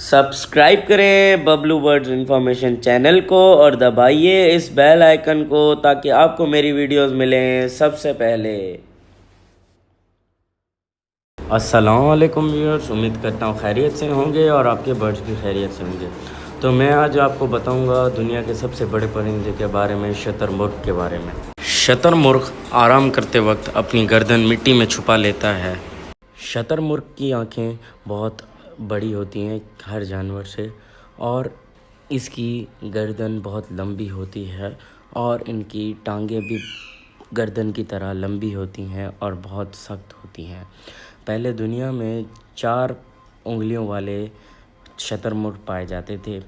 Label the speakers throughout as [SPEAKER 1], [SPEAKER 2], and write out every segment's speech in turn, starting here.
[SPEAKER 1] Subscribe کریں Bablu birds information channel کو اور دبائیے اس بیل آئیکن کو تاکہ آپ کو میری ویڈیوز ملیں سب سے پہلے۔ السلام علیکم ویورز، امید کرتا ہوں خیریت سے ہوں گے اور آپ کے برڈز بھی خیریت سے ہوں گے۔ تو میں آج آپ کو بتاؤں گا دنیا کے سب سے بڑے پرندے کے بارے میں، شتر مرغ کے بارے میں۔ شتر مرغ آرام کرتے وقت اپنی گردن مٹی میں چھپا لیتا ہے۔ شتر مرغ کی آنکھیں بہت بڑی ہوتی ہیں ہر جانور سے، اور اس کی گردن بہت لمبی ہوتی ہے اور ان کی ٹانگیں بھی گردن کی طرح لمبی ہوتی ہیں اور بہت سخت ہوتی ہیں۔ پہلے دنیا میں 4 انگلیوں والے شتر مرغ پائے جاتے تھے،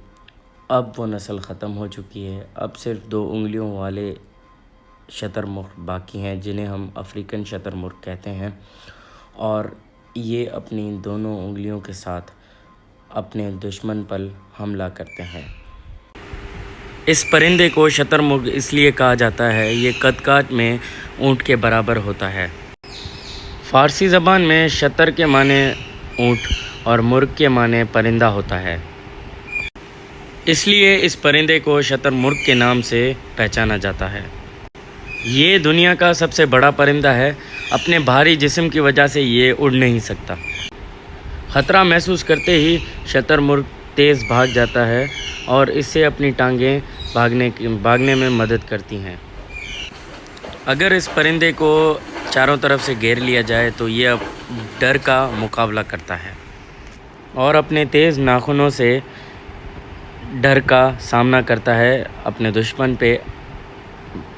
[SPEAKER 1] اب وہ نسل ختم ہو چکی ہے۔ اب صرف 2 انگلیوں والے شتر مرغ باقی ہیں جنہیں ہم افریقن شتر مرغ کہتے ہیں، اور یہ اپنی دونوں انگلیوں کے ساتھ اپنے دشمن پر حملہ کرتے ہیں۔ اس پرندے کو شتر مرغ اس لیے کہا جاتا ہے، یہ قد کاٹ میں اونٹ کے برابر ہوتا ہے۔ فارسی زبان میں شتر کے معنی اونٹ اور مرغ کے معنی پرندہ ہوتا ہے، اس لیے اس پرندے کو شتر مرغ کے نام سے پہچانا جاتا ہے۔ یہ دنیا کا سب سے بڑا پرندہ ہے، اپنے بھاری جسم کی وجہ سے یہ اڑ نہیں سکتا۔ خطرہ محسوس کرتے ہی شتر مرغ تیز بھاگ جاتا ہے اور اس سے اپنی ٹانگیں بھاگنے میں مدد کرتی ہیں۔ اگر اس پرندے کو چاروں طرف سے گھیر لیا جائے تو یہ اب ڈر کا مقابلہ کرتا ہے اور اپنے تیز ناخنوں سے ڈر کا سامنا کرتا ہے، اپنے دشمن پہ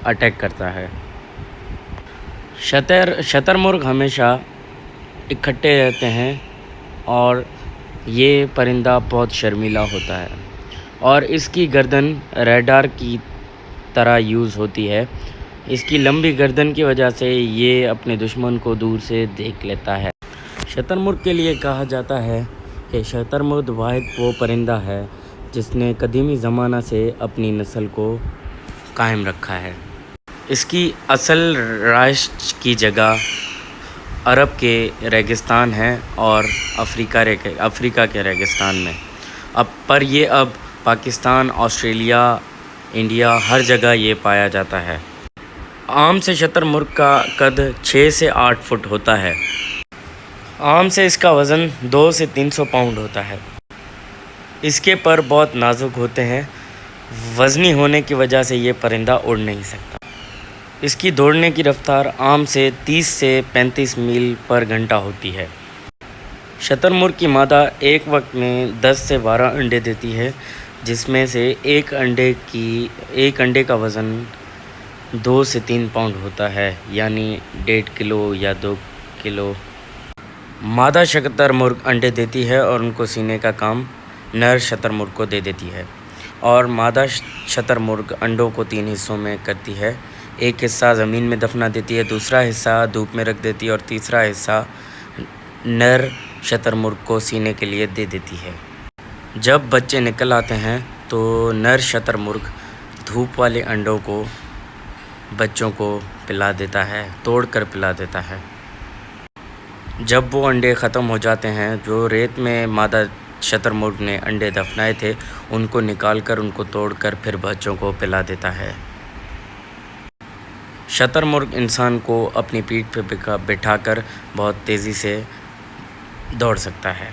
[SPEAKER 1] اٹیک کرتا ہے۔ شتر مرغ ہمیشہ اکٹھے رہتے ہیں اور یہ پرندہ بہت شرمیلا ہوتا ہے اور اس کی گردن ریڈار کی طرح یوز ہوتی ہے۔ اس کی لمبی گردن کی وجہ سے یہ اپنے دشمن کو دور سے دیکھ لیتا ہے۔ شتر مرغ کے لیے کہا جاتا ہے کہ شتر مرغ واحد وہ پرندہ ہے جس نے قدیمی زمانہ سے اپنی نسل کو قائم رکھا ہے۔ اس کی اصل رہائش کی جگہ عرب کے ریگستان ہے اور افریقہ کے ریگستان میں، اب پاکستان، آسٹریلیا، انڈیا، ہر جگہ یہ پایا جاتا ہے۔ عام سے شتر مرغ کا قد 6 سے 8 فٹ ہوتا ہے۔ عام سے اس کا وزن 200 سے 300 پاؤنڈ ہوتا ہے۔ اس کے پر بہت نازک ہوتے ہیں، وزنی ہونے کی وجہ سے یہ پرندہ اڑ نہیں سکتا۔ اس کی دوڑنے کی رفتار عام سے 30 سے 35 میل پر گھنٹہ ہوتی ہے۔ شتر مرغ کی مادہ ایک وقت میں 10 سے 12 انڈے دیتی ہے، جس میں سے ایک انڈے کا وزن 2 سے 3 پاؤنڈ ہوتا ہے، یعنی 1.5 کلو یا 2 کلو۔ مادہ شتر مرغ انڈے دیتی ہے اور ان کو سینے کا کام نر شتر مرغ کو دے دیتی ہے، اور مادہ شتر مرغ انڈوں کو 3 حصوں میں کرتی ہے۔ ایک حصہ زمین میں دفنا دیتی ہے، دوسرا حصہ دھوپ میں رکھ دیتی ہے اور تیسرا حصہ نر شتر مرغ کو سینے کے لیے دے دیتی ہے۔ جب بچے نکل آتے ہیں تو نر شتر مرغ دھوپ والے انڈوں کو بچوں کو پلا دیتا ہے، توڑ کر پلا دیتا ہے۔ جب وہ انڈے ختم ہو جاتے ہیں، جو ریت میں مادہ شتر مرغ نے انڈے دفنائے تھے ان کو نکال کر ان کو توڑ کر پھر بچوں کو پلا دیتا ہے۔ شتر مرغ انسان کو اپنی پیٹھ پہ بٹھا کر بہت تیزی سے دوڑ سکتا ہے،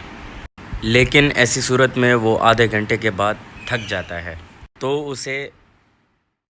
[SPEAKER 1] لیکن ایسی صورت میں وہ آدھے گھنٹے کے بعد تھک جاتا ہے، تو اسے